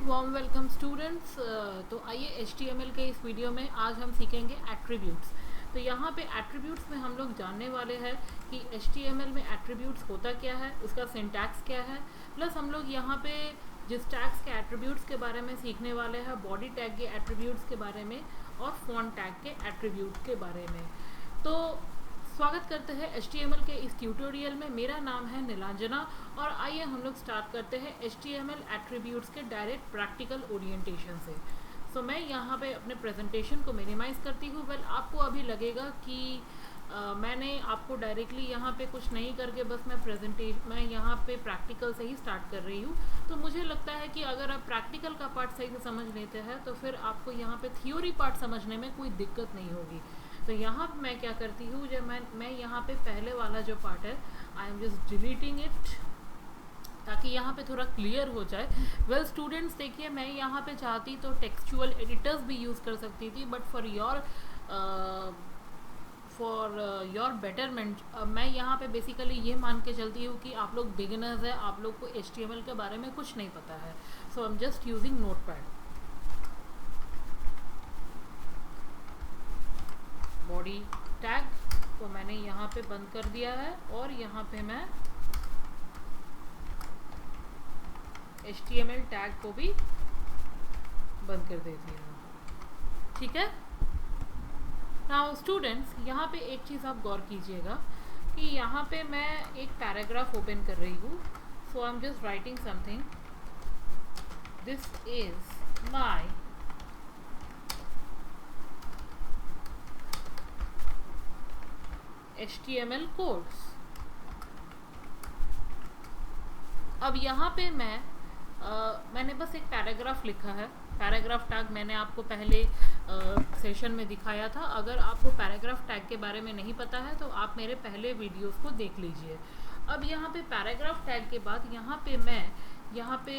Warm welcome students. तो आइए HTML के इस वीडियो में आज हम सीखेंगे एट्रीब्यूट्स। तो यहाँ पे एट्रीब्यूट्स में हम लोग जानने वाले हैं कि HTML में एट्रीब्यूट्स होता क्या है, उसका सिंटैक्स क्या है, प्लस हम लोग यहाँ पे जिस टैग्स के एट्रीब्यूट्स के बारे में सीखने वाले हैं, बॉडी टैग के एट्रीब्यूट्स के बारे में और फॉन्ट टैग के एट्रीब्यूट के बारे में। तो स्वागत करते हैं HTML के इस ट्यूटोरियल में। मेरा नाम है नीलांजना और आइए हम लोग स्टार्ट करते हैं HTML एट्रीब्यूट्स के डायरेक्ट प्रैक्टिकल ओरिएंटेशन से। सो मैं यहाँ पे अपने प्रेजेंटेशन को मिनिमाइज़ करती हूँ। आपको अभी लगेगा कि मैंने आपको डायरेक्टली यहाँ पे कुछ नहीं करके बस मैं यहाँ पे प्रैक्टिकल से ही स्टार्ट कर रही हूँ। तो मुझे लगता है कि अगर आप प्रैक्टिकल का पार्ट सही से समझ लेते हैं तो फिर आपको यहाँ पे थियोरी पार्ट समझने में कोई दिक्कत नहीं होगी। तो यहाँ मैं क्या करती हूँ, जब मैं यहाँ पे पहले वाला जो पार्ट है आई एम जस्ट डिलीटिंग इट ताकि यहाँ पे थोड़ा क्लियर हो जाए। वेल स्टूडेंट्स, देखिए मैं यहाँ पे चाहती तो टेक्सचुअल एडिटर्स भी यूज़ कर सकती थी, बट फॉर योर बेटरमेंट मैं यहाँ पे बेसिकली ये मान के चलती हूँ कि आप लोग बिगिनर्स हैं, आप लोग को HTML के बारे में कुछ नहीं पता है। So I am just using Notepad. Body tag को मैंने यहाँ पे बंद कर दिया है और यहाँ पे मैं HTML टैग को भी बंद कर देती हूँ। ठीक है। नाउ स्टूडेंट्स, यहाँ पे एक चीज़ आप गौर कीजिएगा कि यहाँ पे मैं एक पैराग्राफ ओपन कर रही हूँ। So I am just writing something. This is my HTML codes. अब यहाँ पे मैंने बस एक पैराग्राफ लिखा है। पैराग्राफ टैग मैंने आपको पहले सेशन में दिखाया था। अगर आपको पैराग्राफ टैग के बारे में नहीं पता है तो आप मेरे पहले वीडियोस को देख लीजिए। अब यहाँ पे पैराग्राफ टैग के बाद यहाँ पे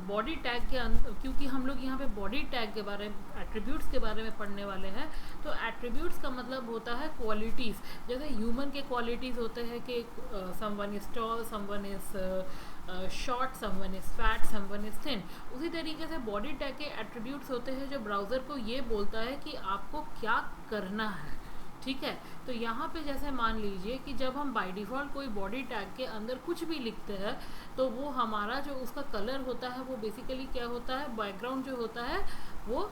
बॉडी टैग के क्योंकि हम लोग यहाँ पे बॉडी टैग के बारे में, एट्रीब्यूट्स के बारे में पढ़ने वाले हैं, तो एट्रीब्यूट्स का मतलब होता है क्वालिटीज़। जैसे ह्यूमन के क्वालिटीज़ होते हैं कि someone is tall, someone is short, someone is fat, someone is thin. उसी तरीके से बॉडी टैग के एट्रीब्यूट्स होते हैं जो ब्राउज़र को ये बोलता है कि आपको क्या करना है। ठीक है। तो यहाँ पे जैसे मान लीजिए कि जब हम बाय डिफ़ॉल्ट कोई बॉडी टैग के अंदर कुछ भी लिखते हैं तो वो हमारा जो उसका कलर होता है वो बेसिकली क्या होता है, बैकग्राउंड जो होता है वो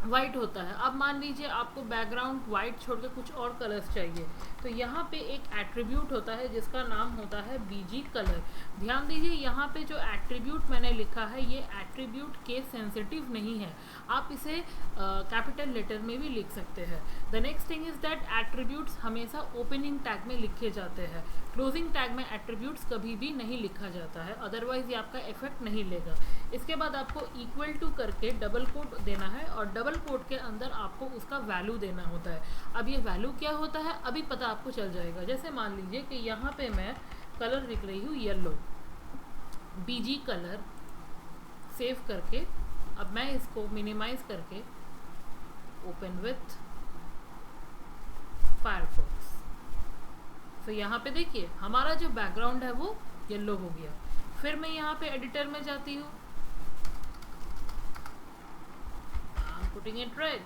वाइट होता है। अब मान लीजिए आपको बैकग्राउंड वाइट छोड़ के कुछ और कलर्स चाहिए, तो यहाँ पे एक एट्रीब्यूट होता है जिसका नाम होता है BG कलर। ध्यान दीजिए, यहाँ पे जो एट्रीब्यूट मैंने लिखा है ये एट्रीब्यूट केस सेंसिटिव नहीं है, आप इसे कैपिटल लेटर में भी लिख सकते हैं। The next thing is that attributes हमेशा ओपनिंग टैग में लिखे जाते हैं। क्लोजिंग टैग में एट्रीब्यूट्स कभी भी नहीं लिखा जाता है, अदरवाइज ये आपका इफेक्ट नहीं लेगा। इसके बाद आपको इक्वल टू करके डबल कोट देना है और डबल कोट के अंदर आपको उसका वैल्यू देना होता है। अब ये वैल्यू क्या होता है अभी पता आपको चल जाएगा। जैसे मान लीजिए कि यहाँ पे मैं कलर लिख रही हूँ येलो, BG कलर, सेव करके अब मैं इसको मिनिमाइज करके ओपन विथ फायरफॉक्स। तो यहाँ पे देखिए हमारा जो बैकग्राउंड है वो येलो हो गया। फिर मैं यहाँ पे एडिटर में जाती हूँ, पुटिंग इट रेड,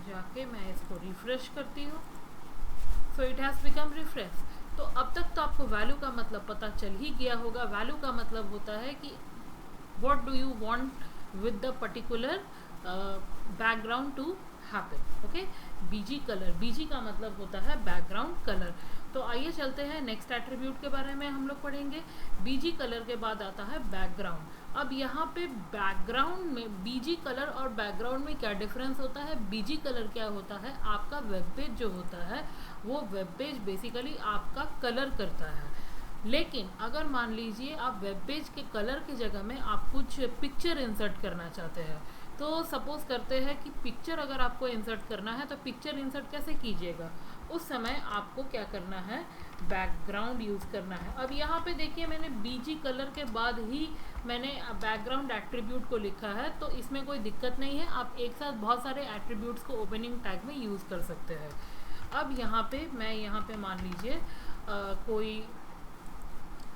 जाके मैं इसको रिफ्रेश करती हूँ। So it has become refresh. तो अब तक तो आपको वैल्यू का मतलब पता चल ही गया होगा। वैल्यू का मतलब होता है कि what do you want with the particular background to happen. Okay, BG colour, BG का मतलब होता है बैकग्राउंड कलर। तो आइए चलते हैं नेक्स्ट एट्रीब्यूट के बारे में हम लोग पढ़ेंगे। BG कलर के बाद आता है बैकग्राउंड। अब यहाँ पे बैकग्राउंड में BG कलर और बैकग्राउंड में क्या डिफरेंस होता है। BG कलर क्या होता है, आपका वेब पेज जो होता है वो वेब पेज बेसिकली आपका कलर करता है। लेकिन अगर मान लीजिए आप वेब पेज के कलर की जगह में आप कुछ पिक्चर इंसर्ट करना चाहते हैं, तो सपोज करते हैं कि पिक्चर अगर आपको इंसर्ट करना है तो पिक्चर इंसर्ट कैसे कीजिएगा, उस समय आपको क्या करना है, बैकग्राउंड यूज़ करना है। अब यहाँ पे देखिए मैंने BG कलर के बाद ही मैंने बैकग्राउंड एट्रीब्यूट को लिखा है, तो इसमें कोई दिक्कत नहीं है। आप एक साथ बहुत सारे एट्रीब्यूट्स को ओपनिंग टैग में यूज़ कर सकते हैं। अब यहाँ पे मैं मान लीजिए कोई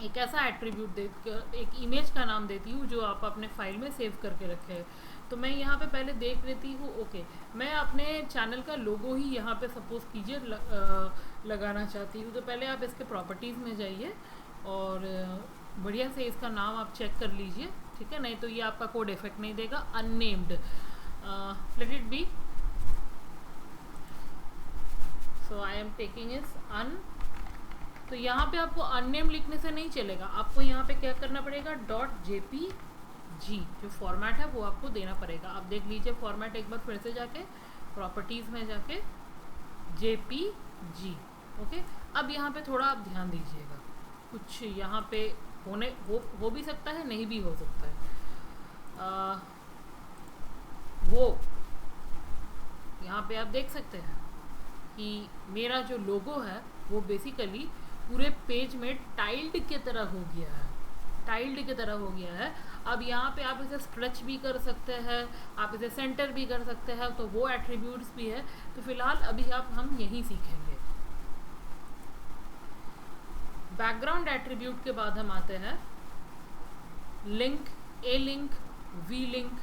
एक ऐसा एट्रीब्यूट दे, एक इमेज का नाम देती हूँ जो आप अपने फाइल में सेव करके रखे हैं। तो मैं यहाँ पे पहले देख लेती हूँ। ओके, मैं अपने चैनल का लोगो ही यहाँ पे सपोज कीजिए लगाना चाहती हूँ। तो पहले आप इसके प्रॉपर्टीज़ में जाइए और बढ़िया से इसका नाम आप चेक कर लीजिए, ठीक है, नहीं तो ये आपका कोड इफेक्ट नहीं देगा। Unnamed, let it be, so I am taking is on. तो यहाँ पे आपको अननेम लिखने से नहीं चलेगा, आपको यहाँ पे क्या करना पड़ेगा, .jpg जो फॉर्मेट है वो आपको देना पड़ेगा। आप देख लीजिए फॉर्मेट एक बार फिर से जाके प्रॉपर्टीज में जाके jpg। ओके, अब यहाँ पे थोड़ा आप ध्यान दीजिएगा, कुछ यहाँ पे हो भी सकता है, नहीं भी हो सकता है। वो यहाँ पे आप देख सकते हैं कि मेरा जो लोगो है वो बेसिकली पूरे पेज में टाइल्ड की तरह हो गया है, टाइल्ड की तरह हो गया है। अब यहाँ पे आप इसे स्ट्रेच भी कर सकते हैं, आप इसे सेंटर भी कर सकते हैं, तो वो एट्रीब्यूट्स भी है। तो फिलहाल अभी हम यही सीखेंगे। बैकग्राउंड एट्रीब्यूट के बाद हम आते हैं link, A link, V link,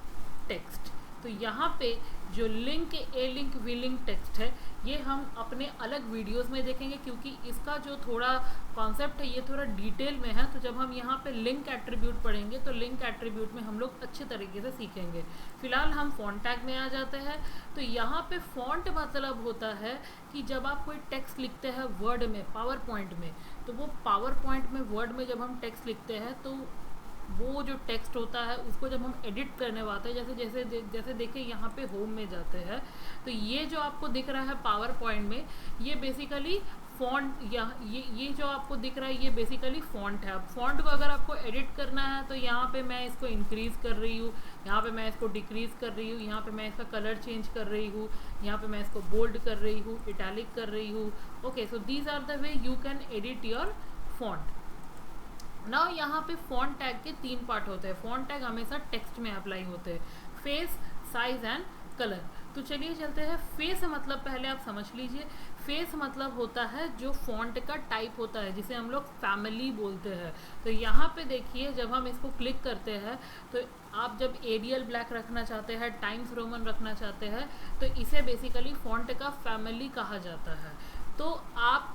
text. तो यहाँ पे जो link, A link, V link, text है, ये हम अपने अलग वीडियोस में देखेंगे, क्योंकि इसका जो थोड़ा कॉन्सेप्ट है ये थोड़ा डिटेल में है। तो जब हम यहाँ पे लिंक एट्रीब्यूट पढ़ेंगे तो लिंक एट्रीब्यूट में हम लोग अच्छे तरीके से सीखेंगे। फिलहाल हम फॉन्ट टैग में आ जाते हैं। तो यहाँ पे फॉन्ट मतलब होता है कि जब आप कोई टेक्स्ट लिखते हैं वर्ड में, पावर पॉइंट में, तो वो पावर पॉइंट में वर्ड में जब हम टेक्स्ट लिखते हैं तो वो जो टेक्स्ट होता है उसको जब हम एडिट करने वाते हैं, जैसे देखिए यहाँ पे होम में जाते हैं, तो ये जो आपको दिख रहा है पावर पॉइंट में, ये बेसिकली फॉन्ट, या ये जो आपको दिख रहा है ये बेसिकली फॉन्ट है। अब फॉन्ट को अगर आपको एडिट करना है तो यहाँ पे मैं इसको इंक्रीज़ कर रही हूँ, यहाँ पे मैं इसको डिक्रीज़ कर रही हूँ, यहाँ पे मैं इसका कलर चेंज कर रही हूँ, यहाँ पे मैं इसको बोल्ड कर रही हूँ, इटैलिक कर रही हूँ। Okay, so these are the way you can edit your font. ना यहाँ पे फॉन्ट टैग के 3 पार्ट होते हैं। फॉन्ट टैग हमेशा टेक्स्ट में अप्लाई होते हैं, फेस, साइज एंड कलर। तो चलिए चलते हैं। फेस मतलब पहले आप समझ लीजिए, फेस मतलब होता है जो फॉन्ट का टाइप होता है, जिसे हम लोग फैमिली बोलते हैं। तो यहाँ पे देखिए जब हम इसको क्लिक करते हैं तो आप जब एरियल ब्लैक रखना चाहते हैं, टाइम्स रोमन रखना चाहते हैं, तो इसे बेसिकली फॉन्ट का फैमिली कहा जाता है। तो आप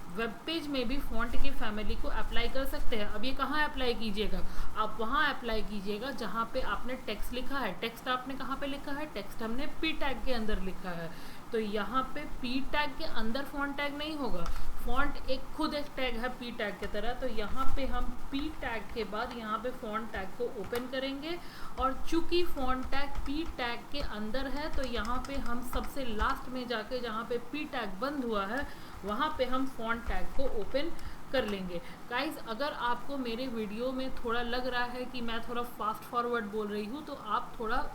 वेब पेज में भी फॉन्ट की फैमिली को अप्लाई कर सकते हैं। अब ये कहाँ अप्लाई कीजिएगा, आप वहाँ अप्लाई कीजिएगा जहाँ पे आपने टेक्स्ट लिखा है। टेक्स्ट आपने कहाँ पे लिखा है, टेक्स्ट हमने पी टैग के अंदर लिखा है। तो यहाँ पे पी टैग के अंदर फॉन्ट टैग नहीं होगा, फॉन्ट एक खुद एक टैग है पी टैग की तरह। तो यहाँ पे हम पी टैग के बाद यहाँ पे फॉन्ट टैग को ओपन करेंगे, और चूंकि फॉन्ट टैग पी टैग के अंदर है तो यहाँ पे हम सबसे लास्ट में जाके जहाँ पे पी टैग बंद हुआ है वहाँ पे हम फॉन्ट टैग को ओपन कर लेंगे। गाइज, अगर आपको मेरे वीडियो में थोड़ा लग रहा है कि मैं थोड़ा फास्ट फॉरवर्ड बोल रही हूँ तो आप थोड़ा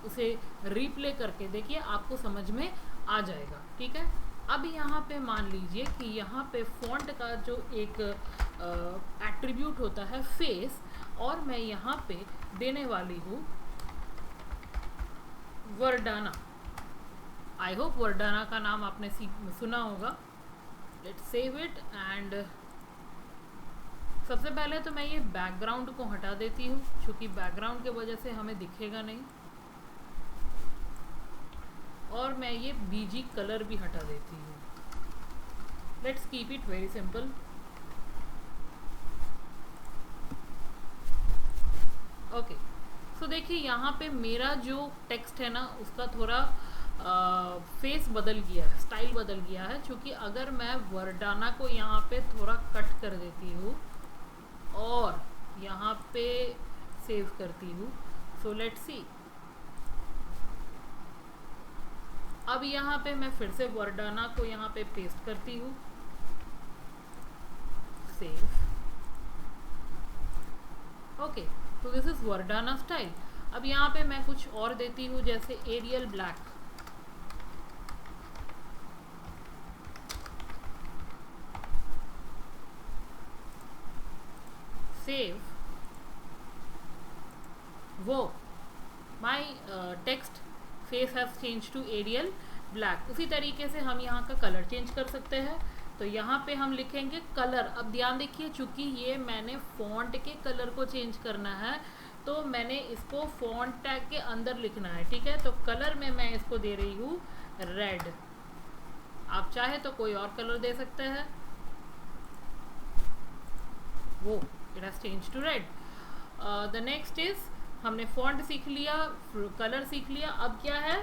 उसे रिप्ले करके देखिए, आपको समझ में आ जाएगा, ठीक है। अब यहाँ पे मान लीजिए कि यहाँ पे फॉन्ट का जो एक एट्रीब्यूट होता है फेस, और मैं यहाँ पे देने वाली हूँ वर्डाना। आई होप वर्डाना का नाम आपने सुना होगा। लेट्स सेव इट एंड सबसे पहले तो मैं ये बैकग्राउंड को हटा देती हूँ, क्योंकि बैकग्राउंड के वजह से हमें दिखेगा नहीं, और मैं ये बीजी कलर भी हटा देती हूँ। Let's keep it very simple. Okay, so देखिए यहाँ पे मेरा जो टेक्स्ट है ना उसका थोड़ा फेस बदल गया है, स्टाइल बदल गया है। क्योंकि अगर मैं वर्डाना को यहाँ पे थोड़ा कट कर देती हूँ और यहाँ पे सेव करती हूँ, सो लेट्स सी। अब यहाँ पे मैं फिर से वर्डाना को यहाँ पे पेस्ट करती हूँ, सेव। ओके, तो दिस इज वर्डाना स्टाइल। अब यहाँ पे मैं कुछ और देती हूँ, जैसे एरियल ब्लैक, सेव। वो my text face has change to Arial Black. उसी तरीके से हम यहाँ का कलर चेंज कर सकते हैं। तो यहाँ पे हम लिखेंगे कलर। अब ध्यान देखिए, चूंकि ये मैंने फॉन्ट के कलर को चेंज करना है तो मैंने इसको फॉन्ट टैग के अंदर लिखना है, ठीक है। तो कलर में मैं इसको दे रही हूँ रेड। आप चाहे तो कोई और कलर दे सकते हैं। वो it has change to red. The next is, हमने फॉन्ट सीख लिया, कलर सीख लिया, अब क्या है,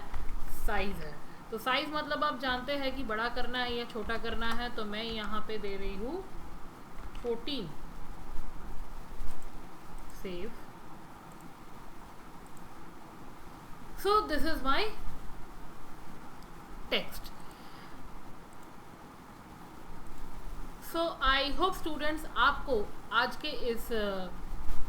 साइज है। तो साइज मतलब आप जानते हैं कि बड़ा करना है या छोटा करना है, तो मैं यहाँ पे दे रही हूँ 14। Save. So this is my text. So I hope students, आपको आज के इस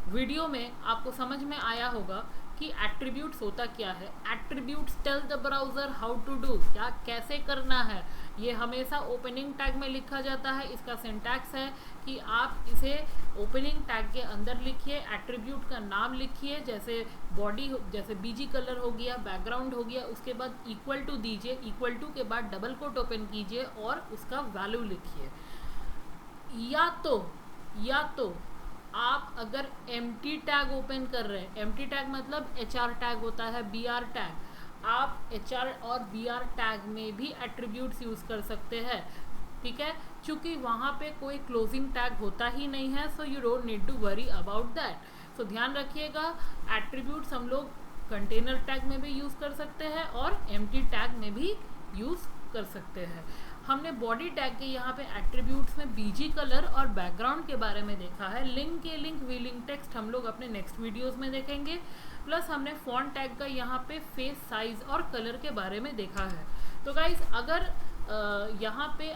वीडियो में आपको समझ में आया होगा कि एट्रीब्यूट्स होता क्या है। Attributes tell the browser how to do, क्या कैसे करना है। ये हमेशा ओपनिंग टैग में लिखा जाता है। इसका सिंटैक्स है कि आप इसे ओपनिंग टैग के अंदर लिखिए, एट्रीब्यूट का नाम लिखिए, जैसे बॉडी, जैसे बीजी कलर हो गया, बैकग्राउंड हो गया, उसके बाद इक्वल टू दीजिए, इक्वल टू के बाद डबल कोट ओपन कीजिए और उसका वैल्यू लिखिए। या तो आप अगर एम्प्टी टैग ओपन कर रहे हैं, एम्प्टी टैग मतलब HR टैग होता है, BR टैग, आप HR और BR टैग में भी एट्रीब्यूट्स यूज कर सकते हैं, ठीक है। क्योंकि वहाँ पे कोई क्लोजिंग टैग होता ही नहीं है, so you don't need to worry about that. So ध्यान रखिएगा, एट्रीब्यूट्स हम लोग कंटेनर टैग में भी यूज कर सकते हैं और एम्प्टी टैग में भी यूज कर सकते हैं। हमने बॉडी टैग के यहाँ पे एट्रीब्यूट्स में बीजी कलर और बैकग्राउंड के बारे में देखा है। लिंक के लिंक वी लिंक टेक्स्ट हम लोग अपने नेक्स्ट वीडियोस में देखेंगे। प्लस हमने फॉन्ट टैग का यहाँ पे फेस साइज और कलर के बारे में देखा है। तो गाइज, अगर यहाँ पे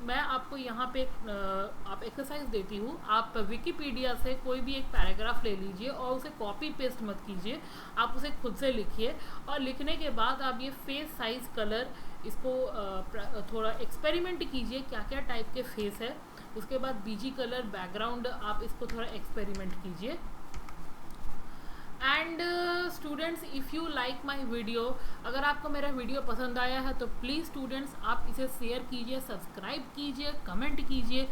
मैं आपको यहाँ पे आप एक्सरसाइज देती हूँ, आप विकिपीडिया से कोई भी एक पैराग्राफ ले लीजिए और उसे कॉपी पेस्ट मत कीजिए, आप उसे खुद से लिखिए और लिखने के बाद आप ये फेस साइज कलर इसको थोड़ा एक्सपेरिमेंट कीजिए, क्या क्या टाइप के फेस है। उसके बाद बीजी कलर, बैकग्राउंड, आप इसको थोड़ा एक्सपेरिमेंट कीजिए। And students, if you like my video, अगर आपको मेरा वीडियो पसंद आया है तो प्लीज़ स्टूडेंट्स आप इसे शेयर कीजिए, सब्सक्राइब कीजिए, कमेंट कीजिए।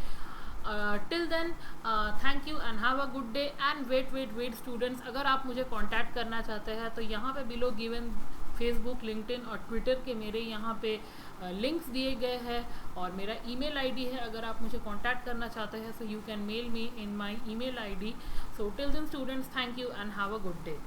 Till then thank you and have a good day. And wait students, अगर आप मुझे कांटेक्ट करना चाहते हैं तो यहाँ पे बिलो गिवन फेसबुक, लिंक्डइन और ट्विटर के मेरे यहाँ पे लिंक्स दिए गए हैं और मेरा ईमेल आईडी है। अगर आप मुझे कांटेक्ट करना चाहते हैं so you can mail me in my email ID. So till then students, thank you and have a good day.